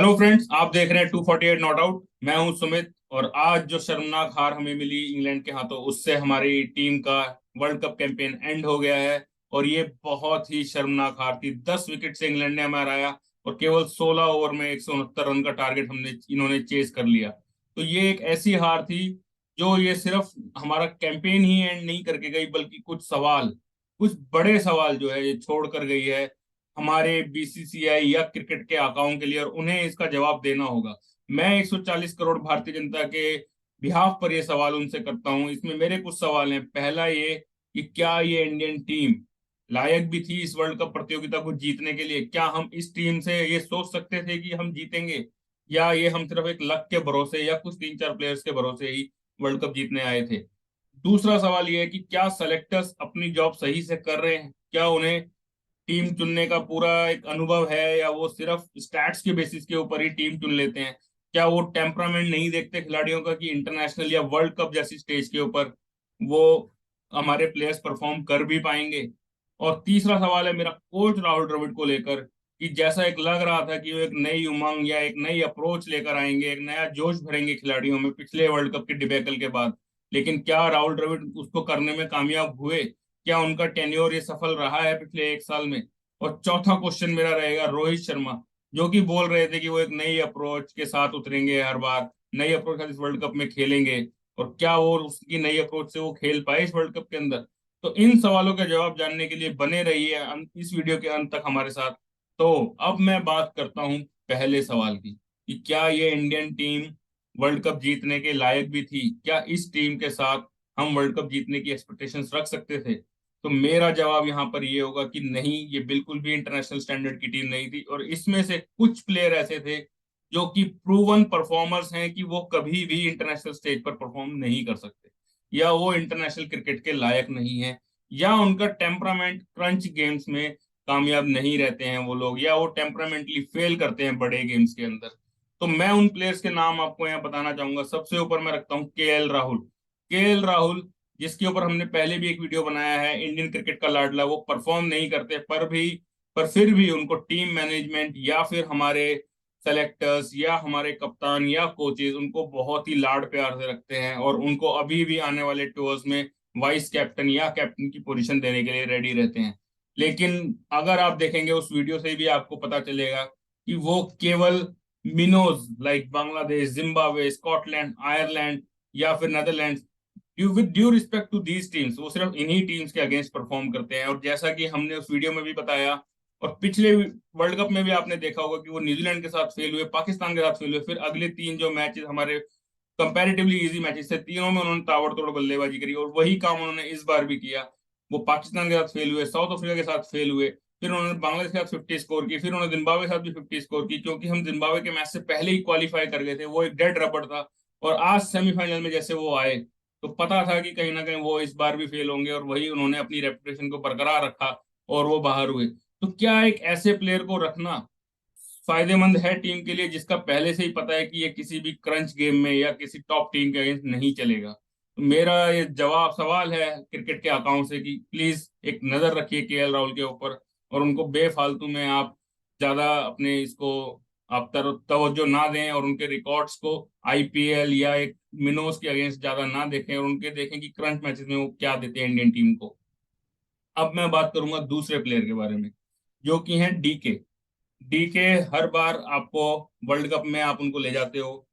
Hello friends, आप देख रहे हैं 248 नॉट आउट। मैं हूं सुमित। और आज जो शर्मनाक हार हमें मिली इंग्लैंड के हाथों, उससे हमारी टीम का वर्ल्ड कप कैंपेन एंड हो गया है। और ये बहुत ही शर्मनाक हार थी। 10 विकेट से इंग्लैंड ने हमें हराया और केवल 16 ओवर में 169 रन का टारगेट हमने इन्होंने चेस कर लिया। तो ये एक ऐसी हार थी जो ये सिर्फ हमारा कैंपेन ही एंड नहीं करके गई, बल्कि कुछ बड़े सवाल जो है ये छोड़ कर गई है हमारे बीसीसीआई या क्रिकेट के आकाओं के लिए, और उन्हें इसका जवाब देना होगा। मैं 140 करोड़ भारतीय जनता के बिहाफ पर ये सवाल उनसे करता हूं। इसमें मेरे कुछ सवाल हैं। पहला ये कि क्या ये इंडियन टीम लायक भी थी इस वर्ल्ड कप प्रतियोगिता को जीतने के लिए? क्या हम इस टीम से ये सोच सकते थे कि हम जीतेंगे, या ये हम सिर्फ एक लक के भरोसे या कुछ तीन चार प्लेयर्स के भरोसे ही वर्ल्ड कप जीतने आए थे? दूसरा सवाल ये है कि क्या सेलेक्टर्स अपनी जॉब सही से कर रहे हैं? क्या उन्हें टीम चुनने का पूरा एक अनुभव है, या वो सिर्फ स्टैट्स के बेसिस के ऊपर ही टीम चुन लेते हैं? क्या वो टेम्परामेंट नहीं देखते खिलाड़ियों का कि इंटरनेशनल या वर्ल्ड कप जैसी स्टेज के ऊपर वो हमारे प्लेयर्स परफॉर्म कर भी पाएंगे? और तीसरा सवाल है मेरा कोच राहुल द्रविड़ को लेकर, कि जैसा एक लग रहा था कि वो एक नई उमंग या एक नई अप्रोच लेकर आएंगे, एक नया जोश भरेंगे खिलाड़ियों में पिछले वर्ल्ड कप के डिबेकल के बाद, लेकिन क्या राहुल द्रविड़ उसको करने में कामयाब हुए? क्या उनका टेन्योर ये सफल रहा है पिछले एक साल में? और चौथा क्वेश्चन मेरा रहेगा रोहित शर्मा, जो कि बोल रहे थे कि वो एक नई अप्रोच के साथ उतरेंगे, हर बार नई अप्रोच के साथ इस वर्ल्ड कप में खेलेंगे। और क्या वो उसकी नई अप्रोच से वो खेल पाए इस वर्ल्ड कप के अंदर? तो इन सवालों के जवाब जानने के लिए बने रहिए इस वीडियो के अंत तक हमारे साथ। तो अब मैं बात करता हूं पहले सवाल की, कि क्या ये इंडियन टीम वर्ल्ड कप जीतने के लायक भी थी? क्या इस टीम के साथ हम वर्ल्ड कप जीतने की एक्सपेक्टेशंस रख सकते थे? तो मेरा जवाब यहाँ पर ये होगा कि नहीं, ये बिल्कुल भी इंटरनेशनल स्टैंडर्ड की टीम नहीं थी। और इसमें से कुछ प्लेयर ऐसे थे जो कि प्रूवन परफॉर्मर्स हैं कि वो कभी भी इंटरनेशनल स्टेज पर परफॉर्म नहीं कर सकते, या वो इंटरनेशनल क्रिकेट के लायक नहीं है, या उनका टेम्परामेंट क्रंच गेम्स में कामयाब नहीं रहते हैं वो लोग, या वो टेम्परामेंटली फेल करते हैं बड़े गेम्स के अंदर। तो मैं उन प्लेयर्स के नाम आपको यहाँ बताना चाहूंगा। सबसे ऊपर मैं रखता हूँ केएल राहुल। केएल राहुल, जिसके ऊपर हमने पहले भी एक वीडियो बनाया है, इंडियन क्रिकेट का लाडला। वो परफॉर्म नहीं करते, पर फिर भी उनको टीम मैनेजमेंट या फिर हमारे सेलेक्टर्स या हमारे कप्तान या कोचेज उनको बहुत ही लाड प्यार से रखते हैं, और उनको अभी भी आने वाले टूर्स में वाइस कैप्टन या कैप्टन की पोजीशन देने के लिए रेडी रहते हैं। लेकिन अगर आप देखेंगे उस वीडियो से भी आपको पता चलेगा कि वो केवल minnows like Bangladesh, Zimbabwe, Scotland, Ireland या फिर Netherlands, with due respect to these teams, वो सिर्फ इन्हीं टीम्स के अगेंस्ट परफॉर्म करते हैं। और जैसा कि हमने उस वीडियो में भी बताया, और पिछले वर्ल्ड कप में भी आपने देखा होगा कि वो न्यूजीलैंड के साथ फेल हुए, पाकिस्तान के साथ फेल हुए, फिर अगले तीन जो मैचेस हमारे कंपैरेटिवली इजी मैचेस थे, तीनों में उन्होंने ताबड़तोड़ बल्लेबाजी करी, और वही काम उन्होंने इस बार भी किया। वो पाकिस्तान के साथ फेल हुए, साउथ अफ्रीका के साथ फेल हुए, फिर उन्होंने बांग्लादेश के साथ 50 स्कोर की, फिर उन्होंने जिम्बाब्वे के साथ भी 50 स्कोर की, क्योंकि हम जिम्बाब्वे के मैच से पहले ही क्वालिफाई कर गए थे। वो एक डेड रबड़ था। और आज सेमीफाइनल में जैसे वो आए, तो पता था कि कहीं ना कहीं वो इस बार भी फेल होंगे, और वही उन्होंने अपनी रेपुटेशन को बरकरार रखा और वो बाहर हुए। तो क्या एक ऐसे प्लेयर को रखना फायदेमंद है टीम के लिए, जिसका पहले से ही पता है कि ये किसी भी क्रंच गेम में या किसी टॉप टीम के अगेंस्ट नहीं चलेगा? तो मेरा ये जवाब सवाल है क्रिकेट के अकाउंट से कि प्लीज एक नजर रखिए केएल राहुल के ऊपर, और उनको बेफालतू में आप ज्यादा अपने इसको आप तवज्जो ना दें, और उनके रिकॉर्ड्स को आईपीएल या एक मिनोस के अगेंस्ट ज्यादा ना देखें, और उनके देखें कि क्रंच मैचेस में वो क्या देते हैं इंडियन टीम को। अब मैं बात करूंगा दूसरे प्लेयर के बारे में, जो कि हैं डीके। डीके हर बार आपको वर्ल्ड कप में आप उनको ले जाते हो,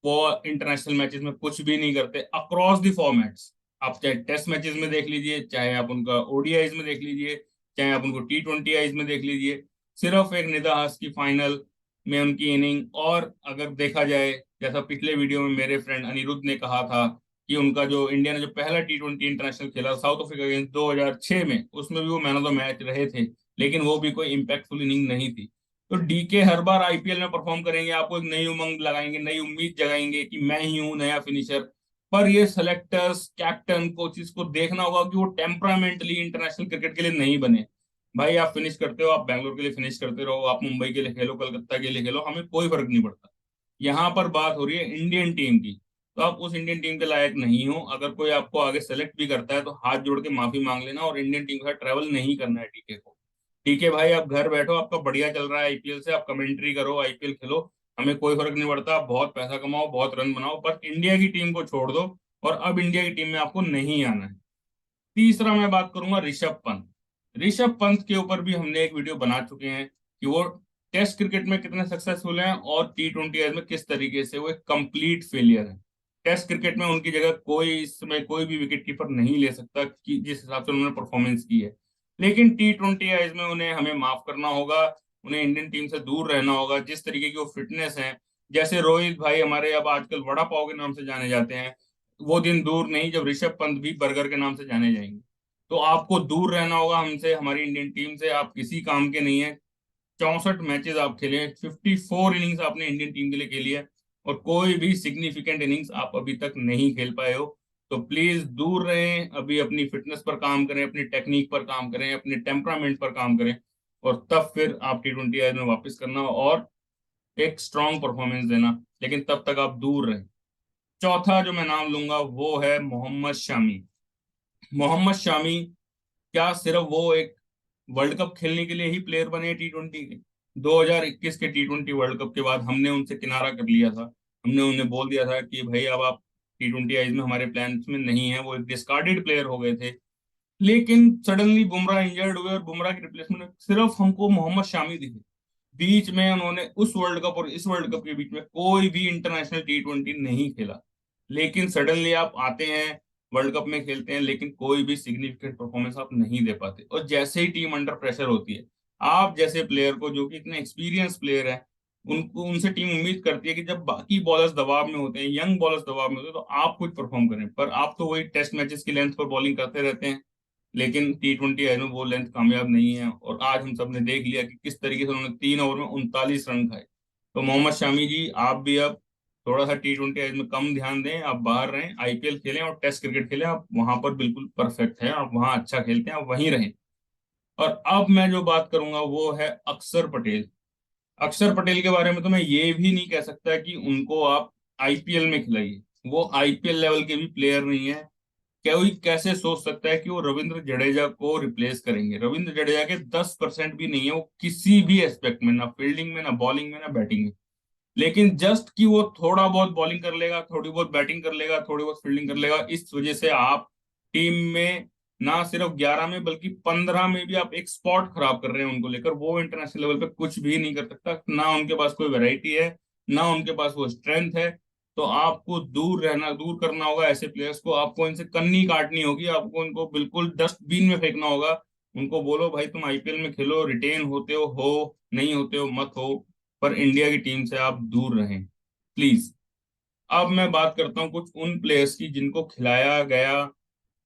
वो इंटरनेशनल मैचेस में कुछ भी नहीं करते अक्रॉस द फॉर्मेट्स। आप चाहे टेस्ट मैचेस में देख लीजिए, चाहे आप उनका ओडीआईज में देख लीजिए, चाहे आप उनको T20 में देख लीजिए, सिर्फ एक निदा हास की फाइनल में उनकी इनिंग। और अगर देखा जाए, जैसा पिछले वीडियो में मेरे फ्रेंड अनिरुद्ध ने कहा था, कि उनका जो इंडिया ने जो पहला T20 इंटरनेशनल खेला साउथ अफ्रीका अगेंस्ट 2006 में, उसमें भी वो मैन ऑफ द मैच रहे थे, लेकिन वो भी कोई इम्पैक्टफुल इनिंग नहीं थी। तो डीके हर बार आईपीएल में परफॉर्म करेंगे, आपको एक नई उमंग लगाएंगे, नई उम्मीद जगाएंगे कि मैं ही हूं नया फिनिशर। पर ये सेलेक्टर्स, कैप्टन, कोचेस को देखना होगा कि वो टेम्परामेंटली इंटरनेशनल क्रिकेट के लिए नहीं बने। भाई आप फिनिश करते हो, आप बैंगलोर के लिए फिनिश करते रहो, आप मुंबई के लिए खेलो, कलकत्ता के लिए खेलो, हमें कोई फर्क नहीं पड़ता। यहाँ पर बात हो रही है इंडियन टीम की। तो आप उस इंडियन टीम के लायक नहीं हो। अगर कोई आपको आगे सेलेक्ट भी करता है तो हाथ जोड़ के माफी मांग लेना, और इंडियन टीम के साथ ट्रैवल नहीं करना है डीके को। ठीक है भाई, आप घर बैठो, आपका बढ़िया चल रहा है आईपीएल से, आप कमेंट्री करो, आईपीएल खेलो, हमें कोई फर्क नहीं पड़ता, बहुत पैसा कमाओ, बहुत रन बनाओ, पर इंडिया की टीम को छोड़ दो, और अब इंडिया की टीम में आपको नहीं आना है। तीसरा मैं बात करूंगा ऋषभ पंत। ऋषभ पंत के ऊपर भी हमने एक वीडियो बना चुके हैं कि वो टेस्ट क्रिकेट में कितने सक्सेसफुल हैं और T20 में किस तरीके से वो एक कंप्लीट फेलियर है। टेस्ट क्रिकेट में उनकी जगह कोई इस समय कोई भी विकेट कीपर नहीं ले सकता कि जिस हिसाब से उन्होंने परफॉर्मेंस की है। लेकिन T20 में उन्हें हमें माफ करना होगा, उन्हें इंडियन टीम से दूर रहना होगा। जिस तरीके की वो फिटनेस है, जैसे रोहित भाई हमारे अब आजकल वड़ा पाव के नाम से जाने जाते हैं, वो दिन दूर नहीं जब ऋषभ पंत भी बर्गर के नाम से जाने जाएंगे। तो आपको दूर रहना होगा हमसे, हमारी इंडियन टीम से। आप किसी काम के नहीं है। 64 मैचेस आप खेले, 54 इनिंग्स आपने इंडियन टीम के लिए खेली है, और कोई भी सिग्निफिकेंट इनिंग्स आप अभी तक नहीं खेल पाए हो। तो प्लीज दूर रहें, अभी अपनी फिटनेस पर काम करें, अपनी टेक्निक पर काम करें, अपने टेम्परामेंट पर काम करें, और तब फिर आप T20 में वापस करना और एक स्ट्रांग परफॉर्मेंस देना। लेकिन तब तक आप दूर रहें। चौथा जो मैं नाम लूंगा वो है मोहम्मद शामी। मोहम्मद शामी, क्या सिर्फ वो एक वर्ल्ड कप खेलने के लिए ही प्लेयर बने T20 के? 2021 के T20 वर्ल्ड कप के बाद हमने उनसे किनारा कर लिया था। हमने उन्हें बोल दिया था कि भाई अब आप T20 में हमारे प्लान्स में नहीं है, वो एक डिस्कार्डेड प्लेयर हो गए थे। लेकिन सडनली बुमराह इंजर्ड हुए और बुमराह की रिप्लेसमेंट में सिर्फ हमको मोहम्मद शामी दिखे। बीच में उन्होंने उस वर्ल्ड कप और इस वर्ल्ड कप के बीच में कोई भी इंटरनेशनल T20 नहीं खेला। लेकिन सडनली आप आते हैं, वर्ल्ड कप में खेलते हैं, लेकिन कोई भी सिग्निफिकेंट परफॉर्मेंस आप नहीं दे पाते। और जैसे ही टीम अंडर प्रेशर होती है, आप जैसे प्लेयर को, जो कि इतने एक्सपीरियंस प्लेयर है, उनको उनसे टीम उम्मीद करती है कि जब बाकी बॉलर्स दबाव में होते हैं, यंग बॉलर्स दबाव में होते हैं, तो आप कुछ परफॉर्म करें। पर आप तो वही टेस्ट मैचेस की लेंथ पर बॉलिंग करते रहते हैं। लेकिन T20 में वो लेंथ कामयाब नहीं है, और आज हम सब ने देख लिया कि किस तरीके से उन्होंने 3 ओवर में 39 रन खाए। तो मोहम्मद शामी जी, आप भी अब थोड़ा सा T20 में कम ध्यान दें, आप बाहर रहें, IPL खेलें और टेस्ट क्रिकेट खेलें। आप वहां पर बिल्कुल परफेक्ट हैं, आप वहां अच्छा खेलते हैं, आप वहीं रहें। और अब मैं जो बात करूंगा वो है अक्षर पटेल। अक्षर पटेल के बारे में तो मैं ये भी नहीं कह सकता कि उनको आप IPL में खिलाइए। वो IPL लेवल के भी प्लेयर नहीं है। कोई कैसे सोच सकता है कि वो रविंद्र जडेजा को रिप्लेस करेंगे? रविंद्र जडेजा के 10% भी नहीं है वो किसी भी एस्पेक्ट में, ना फील्डिंग में, ना बॉलिंग में, ना बैटिंग में। लेकिन जस्ट कि वो थोड़ा बहुत बॉलिंग कर लेगा, थोड़ी बहुत बैटिंग कर लेगा, थोड़ी बहुत फील्डिंग कर लेगा, इस वजह से आप टीम में ना सिर्फ 11 में बल्कि 15 में भी आप एक स्पॉट खराब कर रहे हैं उनको लेकर। वो इंटरनेशनल लेवल पे कुछ भी नहीं कर सकता, ना उनके पास कोई वैरायटी है, ना उनके पास वो स्ट्रेंथ है। तो आपको दूर रहना, दूर करना होगा ऐसे प्लेयर्स को। आपको इनसे कन्नी काटनी होगी, आपको इनको बिल्कुल डस्टबिन में फेंकना होगा। उनको बोलो भाई तुम IPL में खेलो, रिटेन होते हो नहीं होते हो मत हो, पर इंडिया की टीम से आप दूर रहें प्लीज। अब मैं बात करता हूँ कुछ उन प्लेयर्स की जिनको खिलाया गया,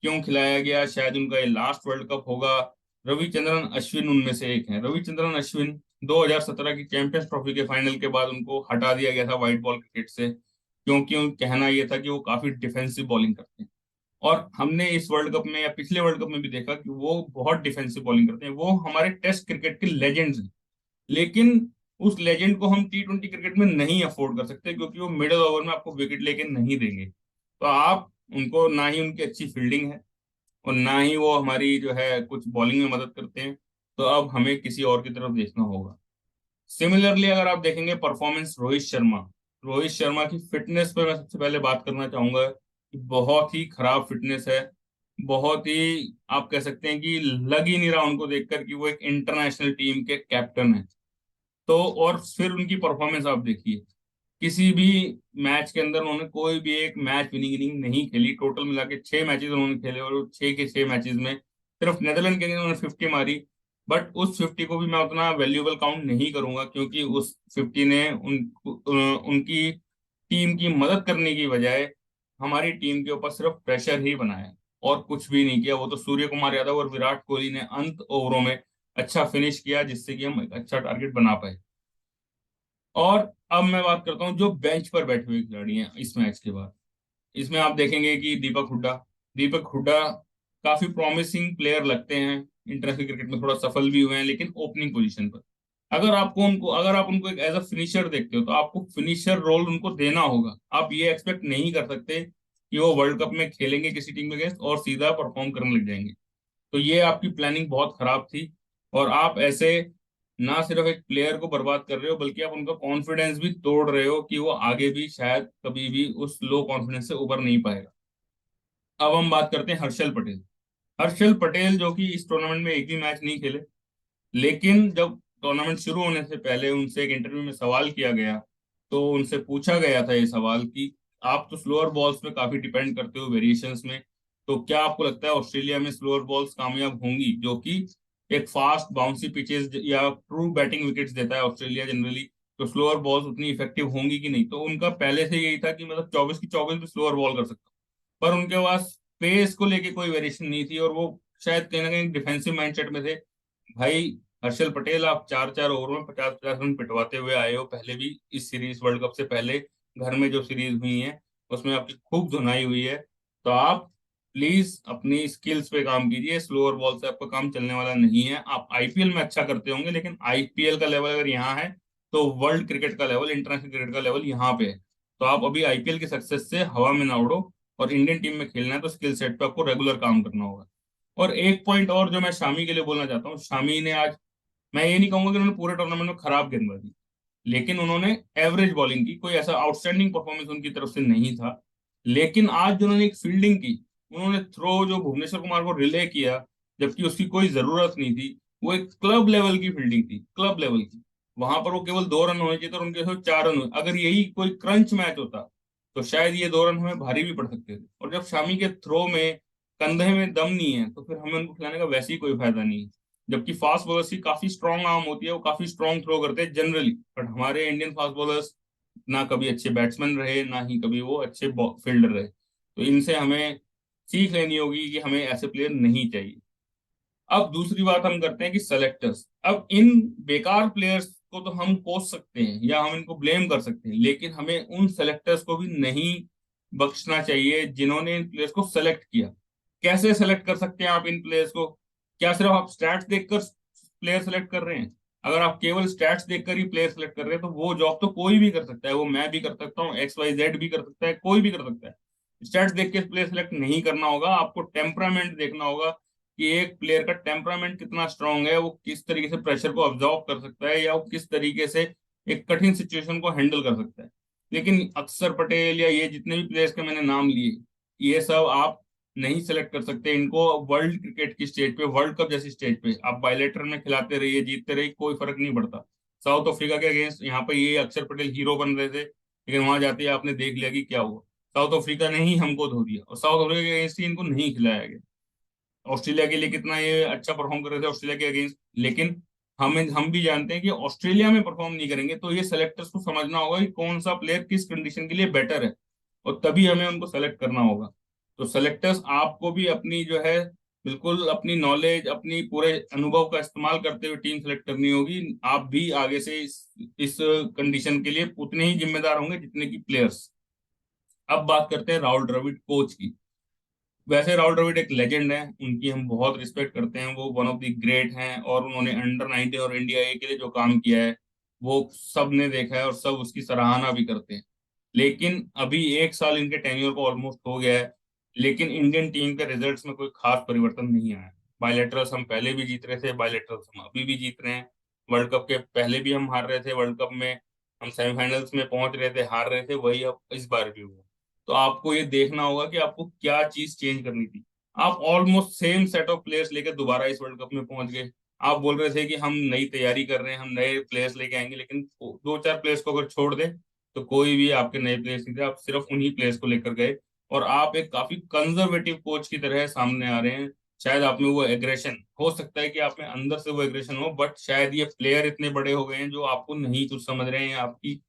क्यों खिलाया गया, शायद उनका ये लास्ट वर्ल्ड कप होगा। रविचंद्रन अश्विन उनमें से एक है। रविचंद्रन अश्विन, 2017 की चैंपियंस ट्रॉफी के फाइनल के बाद उनको हटा दिया गया था व्हाइट बॉल क्रिकेट से, क्योंकि उन कहना यह था कि वो काफी डिफेंसिव बॉलिंग करते हैं। और हमने इस वर्ल्ड कप में या पिछले वर्ल्ड कप में भी देखा कि वो बहुत डिफेंसिव बॉलिंग करते हैं। वो हमारे टेस्ट क्रिकेट के लेजेंड्स हैं। लेकिन उस लेजेंड को हम T20 क्रिकेट में नहीं अफोर्ड कर सकते, क्योंकि वो मिडिल ओवर में आपको विकेट लेके नहीं देंगे। तो आप उनको, ना ही उनकी अच्छी फील्डिंग है और ना ही वो हमारी जो है कुछ बॉलिंग में मदद करते हैं। तो अब हमें किसी और की तरफ देखना होगा। सिमिलरली अगर आप देखेंगे परफॉर्मेंस रोहित शर्मा, रोहित शर्मा की फिटनेस पर मैं सबसे पहले बात करना चाहूंगा कि बहुत ही खराब फिटनेस है। बहुत ही, आप कह सकते हैं कि लग ही नहीं रहा उनको देखकर कि वो एक इंटरनेशनल टीम के कैप्टन है। तो और फिर उनकी परफॉर्मेंस आप देखिए, किसी भी मैच के अंदर उन्होंने कोई भी एक मैच विनिंग इनिंग नहीं खेली। टोटल मिला के 6 मैचेस उन्होंने खेले, और 6 के 6 मैचेस में सिर्फ नेदरलैंड के लिए उन्होंने 50 मारी। बट उस 50 को भी मैं उतना वैल्यूएबल काउंट नहीं करूंगा, क्योंकि उस 50 ने उनकी टीम की मदद करने की बजाय हमारी टीम के ऊपर सिर्फ प्रेशर ही बनाया, और कुछ भी नहीं किया। वो तो सूर्य कुमार यादव और विराट कोहली ने अंत ओवरों में अच्छा फिनिश किया, जिससे कि हम एक अच्छा टारगेट बना पाए। और अब मैं बात करता हूँ जो बेंच पर बैठे हुए खिलाड़ी हैं इस मैच के बाद। इसमें आप देखेंगे कि दीपक हुड्डा काफी प्रॉमिसिंग प्लेयर लगते हैं। इंटरनेशनल क्रिकेट में थोड़ा सफल भी हुए हैं, लेकिन ओपनिंग पोजीशन पर अगर आप उनको एक एज अ फिनिशर देखते हो, तो आपको फिनिशर रोल उनको देना होगा। आप ये एक्सपेक्ट नहीं कर सकते कि वो वर्ल्ड कप में खेलेंगे किसी टीम के अगेंस्ट और सीधा परफॉर्म करने लग जाएंगे। तो ये आपकी प्लानिंग बहुत खराब थी। और आप ऐसे ना सिर्फ एक प्लेयर को बर्बाद कर रहे हो, बल्कि आप उनका कॉन्फिडेंस भी तोड़ रहे हो कि वो आगे भी शायद कभी भी उस लो कॉन्फिडेंस से उबर नहीं पाएगा। अब हम बात करते हैं हर्षल पटेल। हर्षल पटेल जो कि इस टूर्नामेंट में एक भी मैच नहीं खेले, लेकिन जब टूर्नामेंट शुरू होने से पहले उनसे एक इंटरव्यू में सवाल किया गया, तो उनसे पूछा गया था ये सवाल कि आप तो स्लोअर बॉल्स पे काफी डिपेंड करते हो वेरिएशंस में, तो क्या आपको लगता है ऑस्ट्रेलिया में स्लोअर बॉल्स कामयाब होंगी, जो कि एक फास्ट बाउंसी पिचेस या ट्रू बैटिंग विकेट्स देता है ऑस्ट्रेलिया जनरली, तो स्लोअर बॉल्स उतनी इफेक्टिव होंगी कि नहीं। तो उनका पहले से यही था कि मतलब 24 की 24 भी स्लोअर बॉल कर सकता हूं, पर उनके पास पेस को लेके कोई वेरिएशन नहीं थी, और वो शायद कहीं ना कहीं डिफेंसिव माइंडसेट में थे। भाई हर्षल पटेल, आप 4-4 ओवर में 50-50 रन पिटवाते हुए आए हो, पहले भी इस सीरीज वर्ल्ड कप से पहले घर में जो सीरीज हुई है उसमें आपकी खूब धुनाई हुई है। तो आप प्लीज अपनी स्किल्स पे काम कीजिए, स्लोअर बॉल से आपका काम चलने वाला नहीं है। आप आईपीएल में अच्छा करते होंगे, लेकिन आईपीएल का लेवल अगर यहाँ है, तो वर्ल्ड क्रिकेट का लेवल, इंटरनेशनल क्रिकेट का लेवल यहाँ पे है। तो आप अभी आईपीएल की सक्सेस से हवा में ना उड़ो, और इंडियन टीम में खेलना है तो स्किल सेट पे आपको रेगुलर काम करना होगा। और एक पॉइंट और जो मैं शामी के लिए बोलना चाहता हूँ, शामी ने आज, मैं ये नहीं कहूंगा कि उन्होंने पूरे टूर्नामेंट में खराब गेंदबाजी, लेकिन उन्होंने एवरेज बॉलिंग की, कोई ऐसा आउटस्टैंडिंग परफॉर्मेंस उनकी तरफ से नहीं था। लेकिन आज जो उन्होंने एक फील्डिंग की, उन्होंने थ्रो जो भुवनेश्वर कुमार को रिले किया, जबकि उसकी कोई जरूरत नहीं थी, वो एक क्लब लेवल की फील्डिंग थी, क्लब लेवल की। वहां पर वो केवल 2 रन होने चाहिए थे और उनके सिर्फ 4 रन हुए। अगर यही कोई क्रंच मैच होता, तो शायद ये 2 रन हमें भारी भी पड़ सकते थे। और जब शामी के थ्रो में कंधे में दम नहीं है, तो फिर हमें उनको खिलाने का वैसे ही कोई फायदा नहीं है। जबकि फास्ट बॉलर्स की काफी स्ट्रॉन्ग आर्म होती है, वो काफी स्ट्रॉन्ग थ्रो करते हैं जनरली, बट हमारे इंडियन फास्ट बॉलर्स ना कभी अच्छे बैट्समैन रहे, ना ही कभी वो अच्छे फील्डर रहे। तो इनसे हमें सीख लेनी होगी कि हमें ऐसे प्लेयर नहीं चाहिए। अब दूसरी बात हम करते हैं कि सेलेक्टर्स। अब इन बेकार प्लेयर्स को तो हम कोस सकते हैं या हम इनको ब्लेम कर सकते हैं, लेकिन हमें उन सेलेक्टर्स को भी नहीं बख्शना चाहिए जिन्होंने इन प्लेयर्स को सेलेक्ट किया। कैसे सेलेक्ट कर सकते हैं आप इन प्लेयर्स को? क्या सिर्फ आप स्टैट्स देखकर प्लेयर सेलेक्ट कर रहे हैं? अगर आप केवल स्टैट्स देखकर ही प्लेयर सेलेक्ट कर रहे हैं, तो वो जॉब तो कोई भी कर सकता है, वो मैं भी कर सकता हूँ, XYZ भी कर सकता है, कोई भी कर सकता है। स्टैट्स देख के प्लेयर सेलेक्ट नहीं करना होगा, आपको टेम्परामेंट देखना होगा कि एक प्लेयर का टेम्परामेंट कितना स्ट्रांग है, वो किस तरीके से प्रेशर को ऑब्जॉर्व कर सकता है, या वो किस तरीके से एक कठिन सिचुएशन को हैंडल कर सकता है। लेकिन अक्षर पटेल या ये जितने भी प्लेयर्स के मैंने नाम लिए, ये सब आप नहीं सेलेक्ट कर सकते इनको। वर्ल्ड क्रिकेट की स्टेज पे, वर्ल्ड कप जैसी स्टेज पे आप बायलेटरल में खिलाते रहिए, जीतते रहिए, कोई फर्क नहीं पड़ता। साउथ अफ्रीका के अगेंस्ट यहाँ पे ये अक्षर पटेल हीरो बन रहे थे, लेकिन वहां जाते ही आपने देख लिया कि क्या हुआ। साउथ अफ्रीका ने ही हमको धो दिया, और साउथ अफ्रीका के अगेंस्ट ही इनको नहीं खिलाया गया। ऑस्ट्रेलिया के लिए कितना ये अच्छा परफॉर्म कर रहे थे ऑस्ट्रेलिया के अगेंस्ट, लेकिन हम भी जानते हैं कि ऑस्ट्रेलिया में परफॉर्म नहीं करेंगे। तो ये सेलेक्टर्स को समझना होगा कि कौन सा प्लेयर किस कंडीशन के लिए बेटर है, और तभी हमें उनको सेलेक्ट करना होगा। तो सेलेक्टर्स आपको भी अपनी जो है, बिल्कुल अपनी नॉलेज, अपनी पूरे अनुभव का इस्तेमाल करते हुए टीम सेलेक्ट करनी होगी। आप भी आगे से इस कंडीशन के लिए उतने ही जिम्मेदार होंगे जितने की प्लेयर्स। अब बात करते हैं राहुल द्रविड़ कोच की। वैसे राहुल द्रविड़ एक लेजेंड है, उनकी हम बहुत रिस्पेक्ट करते हैं, वो वन ऑफ द ग्रेट हैं, और उन्होंने अंडर 19 और इंडिया ए के लिए जो काम किया है वो सब ने देखा है, और सब उसकी सराहना भी करते हैं। लेकिन अभी 1 साल इनके टेन्योर को ऑलमोस्ट हो गया है, लेकिन इंडियन टीम के रिजल्ट्स में कोई खास परिवर्तन नहीं आया। बायलेटरल्स हम पहले भी जीत रहे थे, बायलेटरल्स हम अभी भी जीत रहे हैं। वर्ल्ड कप के पहले भी हम हार रहे थे, वर्ल्ड कप में हम सेमीफाइनल्स में पहुंच रहे थे, हार रहे थे, वही अब इस बार भी हुआ। तो आपको ये देखना होगा कि आपको क्या चीज चेंज करनी थी। आप almost same set of players लेकर दोबारा इस वर्ल्ड कप में पहुंच गए। आप बोल रहे थे कि हम नई तैयारी कर रहे हैं, हम नए प्लेयर्स लेके आएंगे, लेकिन 2-4 प्लेयर्स को अगर छोड़ दे, तो कोई भी आपके नए प्लेयर्स नहीं थे, आप सिर्फ उन्हीं प्लेयर्स को लेकर गए। और आप एक काफी कंजर्वेटिव कोच की तरह सामने आ रहे हैं। शायद आप में वो एग्रेशन, हो सकता है कि आप में अंदर से वो एग्रेशन हो, बट शायद ये प्लेयर इतने बड़े हो गए हैं जो आपको नहीं कुछ समझ रहे हैं, आपकी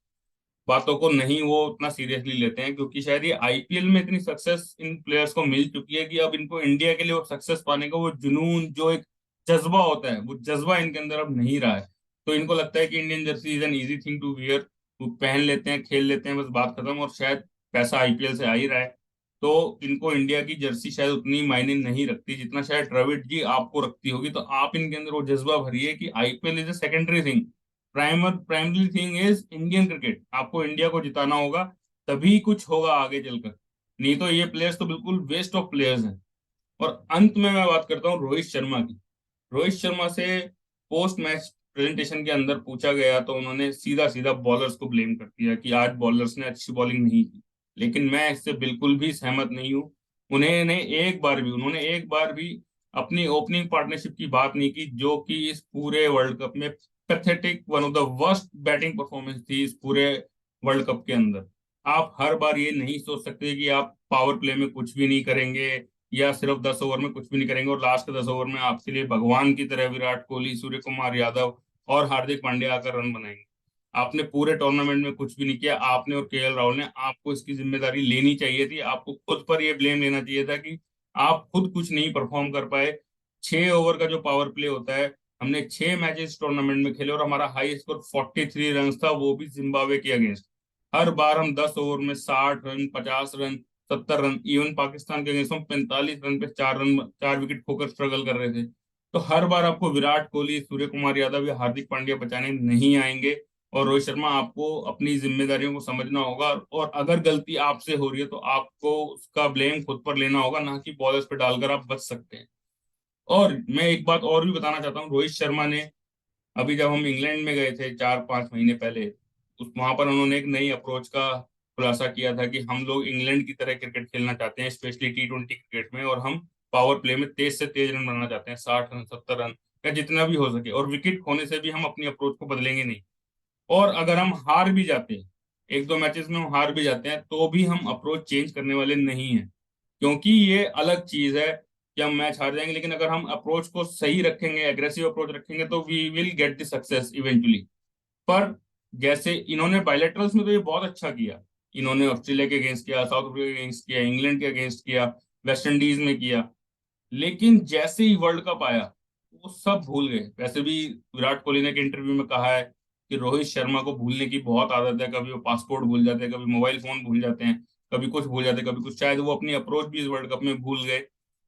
बातों को नहीं वो उतना सीरियसली लेते हैं, क्योंकि शायद ये आईपीएल में इतनी सक्सेस इन प्लेयर्स को मिल चुकी है कि अब इनको इंडिया के लिए वो सक्सेस पाने का वो जुनून, जो एक जज्बा होता है, वो जज्बा इनके अंदर अब नहीं रहा है। तो इनको लगता है कि Indian jersey is an easy thing to wear, वो पहन लेते हैं, खेल लेते हैं, बस बात खत्म, और शायद पैसा आईपीएल से आ ही रहा है। तो इनको इंडिया की जर्सी शायद उतनी मायने नहीं रखती जितना शायद द्रविड़ जी आपको रखती होगी। तो आप इनके अंदर वो जज्बा भरिए कि IPL is a secondary thing, primary thing is Indian cricket. आपको इंडिया को जिताना होगा, तभी कुछ होगा आगे चलकर, नहीं तो ये प्लेयर्स तो बिल्कुल वेस्ट ऑफ प्लेयर्स हैं। और अंत में मैं बात करता हूँ रोहित शर्मा की। रोहित शर्मा से पोस्ट मैच प्रेजेंटेशन के अंदर पूछा गया तो उन्होंने सीधा सीधा बॉलर्स को ब्लेम कर दिया कि आज बॉलर्स ने अच्छी बॉलिंग नहीं की। लेकिन मैं इससे बिल्कुल भी सहमत नहीं हूँ। उन्होंने एक बार भी अपनी ओपनिंग पार्टनरशिप की बात नहीं की, जो कि इस पूरे वर्ल्ड कप में pathetic, one of the worst batting performance थी इस पूरे वर्ल्ड कप के अंदर। आप हर बार ये नहीं सोच सकते कि आप पावर प्ले में कुछ भी नहीं करेंगे या सिर्फ 10 ओवर में कुछ भी नहीं करेंगे और लास्ट के 10 ओवर में आपके लिए भगवान की तरह विराट कोहली, सूर्य कुमार यादव और हार्दिक पांड्या आकर रन बनाएंगे। आपने पूरे टूर्नामेंट में कुछ भी नहीं किया। आपने और केएल राहुल ने, आपको इसकी जिम्मेदारी लेनी चाहिए थी। आपको खुद पर यह ब्लेम लेना चाहिए था कि आप खुद कुछ नहीं परफॉर्म कर पाए। 6 ओवर का जो पावर प्ले होता है, हमने 6 मैचेस टूर्नामेंट में खेले और हमारा हाई स्कोर 43 रन था, वो भी जिम्बाब्वे के अगेंस्ट। हर बार हम 10 ओवर में 60 run, 50 run, 70 run, even Pakistan के अगेंस्ट हम 45 रन पे 4 रन, 4 विकेट खोकर स्ट्रगल कर रहे थे। तो हर बार आपको विराट कोहली, सूर्य कुमार यादव या हार्दिक पांड्या बचाने नहीं आएंगे। और रोहित शर्मा, आपको अपनी जिम्मेदारियों को समझना होगा और अगर गलती आपसे हो रही है तो आपको उसका ब्लेम खुद पर लेना होगा, ना कि बॉलर्स पे डालकर आप बच सकते हैं। और मैं एक बात और भी बताना चाहता हूँ, रोहित शर्मा ने अभी जब हम इंग्लैंड में गए थे 4-5 महीने पहले, उस वहां पर उन्होंने एक नई अप्रोच का खुलासा किया था कि हम लोग इंग्लैंड की तरह क्रिकेट खेलना चाहते हैं, स्पेशली T20 क्रिकेट में, और हम पावर प्ले में तेज से तेज रन बनाना चाहते हैं, 60 रन, 70 रन या जितना भी हो सके, और विकेट खोने से भी हम अपनी अप्रोच को बदलेंगे नहीं। और अगर हम हार भी जाते हैं, 1-2 मैचेस में हम हार भी जाते हैं, तो भी हम अप्रोच चेंज करने वाले नहीं हैं। क्योंकि ये अलग चीज है कि हम मैच हार जाएंगे, लेकिन अगर हम अप्रोच को सही रखेंगे, एग्रेसिव अप्रोच रखेंगे, तो we will get the success eventually. पर जैसे इन्होंने बायलैटरल्स में तो ये बहुत अच्छा किया। इन्होंने ऑस्ट्रेलिया के अगेंस्ट किया, साउथ अफ्रीका के अगेंस्ट किया, इंग्लैंड के अगेंस्ट किया, वेस्ट इंडीज में किया। लेकिन जैसे ही वर्ल्ड कप आया, वो सब भूल गए। वैसे भी विराट कोहली ने एक इंटरव्यू में कहा है कि रोहित शर्मा को भूलने की बहुत आदत है। कभी वो पासपोर्ट भूल जाते हैं, कभी मोबाइल फोन भूल जाते हैं, कभी कुछ भूल जाते हैं, कभी कुछ। शायद वो अपनी अप्रोच भी इस वर्ल्ड कप में भूल गए।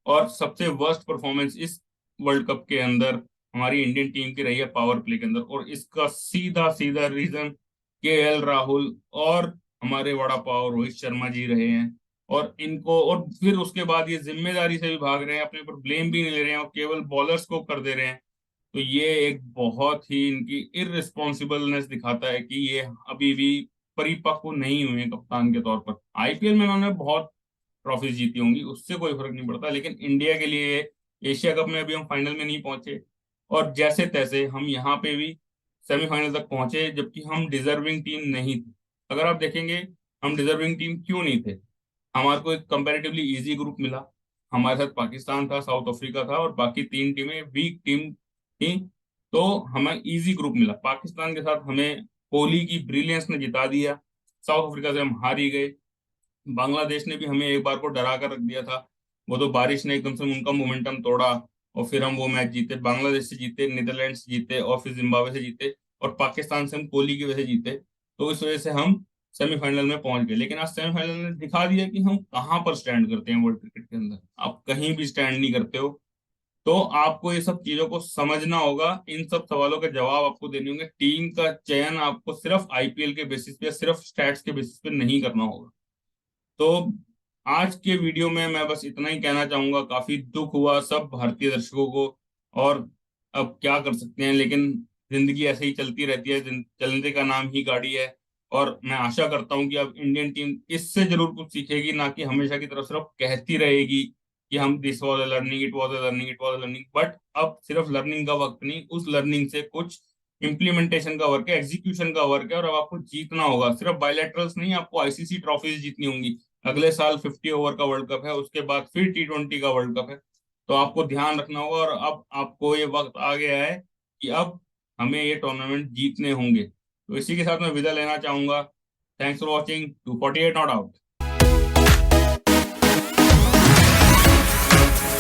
और सबसे वर्स्ट परफॉर्मेंस इस वर्ल्ड कप के अंदर हमारी इंडियन टीम की रही है पावर प्ले के अंदर, और इसका सीधा सीधा रीजन केएल राहुल और हमारे वड़ा पाव रोहित शर्मा जी रहे हैं। और इनको, और फिर उसके बाद ये जिम्मेदारी से भी भाग रहे हैं, अपने ऊपर ब्लेम भी नहीं ले रहे हैं और केवल बॉलर्स को कर दे रहे हैं। तो ये एक बहुत ही इनकी इररिस्पॉन्सिबलनेस दिखाता है कि ये अभी भी परिपक्व नहीं हुए हैं कप्तान के तौर पर। आईपीएल में इन्होंने बहुत ट्रॉफीज जीती होंगी, उससे कोई फर्क नहीं पड़ता, लेकिन इंडिया के लिए एशिया कप में अभी हम फाइनल में नहीं पहुंचे। और जैसे तैसे हम यहाँ पे भी सेमीफाइनल तक पहुंचे, जबकि हम डिजर्विंग टीम नहीं थे। अगर आप देखेंगे, हम डिजर्विंग टीम क्यों नहीं थे? हमारे को एक कंपैरेटिवली इजी ग्रुप मिला। हमारे साथ पाकिस्तान था, साउथ अफ्रीका था, और बाकी 3 टीमें वीक टीम थी। तो हमें इजी ग्रुप मिला। पाकिस्तान के साथ हमें कोहली की ब्रिलियंस ने जिता दिया। साउथ अफ्रीका से हम हार ही गए। बांग्लादेश ने भी हमें एक बार को डरा कर रख दिया था। वो तो बारिश ने एकदम से उनका मोमेंटम तोड़ा और फिर हम वो मैच जीते। बांग्लादेश से जीते, नीदरलैंड से जीते और फिर जिम्बाब्वे से जीते, और पाकिस्तान से हम कोहली की वजह से जीते। तो इस वजह से हम सेमीफाइनल में पहुंच गए। लेकिन आज सेमीफाइनल ने दिखा दिया कि हम कहाँ पर स्टैंड करते हैं वर्ल्ड क्रिकेट के अंदर। आप कहीं भी स्टैंड नहीं करते हो। तो आपको ये सब चीजों को समझना होगा, इन सब सवालों के जवाब आपको देने होंगे। टीम का चयन आपको सिर्फ आईपीएल के बेसिस पे, सिर्फ स्टैट्स के बेसिस पे नहीं करना होगा। तो आज के वीडियो में मैं बस इतना ही कहना चाहूंगा। काफी दुख हुआ सब भारतीय दर्शकों को, और अब क्या कर सकते हैं, लेकिन जिंदगी ऐसे ही चलती रहती है। चलने का नाम ही गाड़ी है। और मैं आशा करता हूं कि अब इंडियन टीम इससे जरूर कुछ सीखेगी, ना कि हमेशा की तरफ सिर्फ कहती रहेगी कि हम this was a learning, it was a learning, it was a learning. But अब सिर्फ लर्निंग का वक्त नहीं, उस लर्निंग से कुछ इम्प्लीमेंटेशन का वर्क है, एग्जीक्यूशन का वर्क है। और अब आपको जीतना होगा, सिर्फ बायलैटरल्स नहीं, आपको आईसीसी ट्रॉफीज जीतनी होंगी। अगले साल 50 ओवर का वर्ल्ड कप है, उसके बाद फिर T20 का वर्ल्ड कप है। तो आपको ध्यान रखना होगा, और अब आपको ये वक्त आ गया है कि अब हमें ये टूर्नामेंट जीतने होंगे। तो इसी के साथ मैं विदा लेना चाहूंगा। Thanks for watching 248 not out.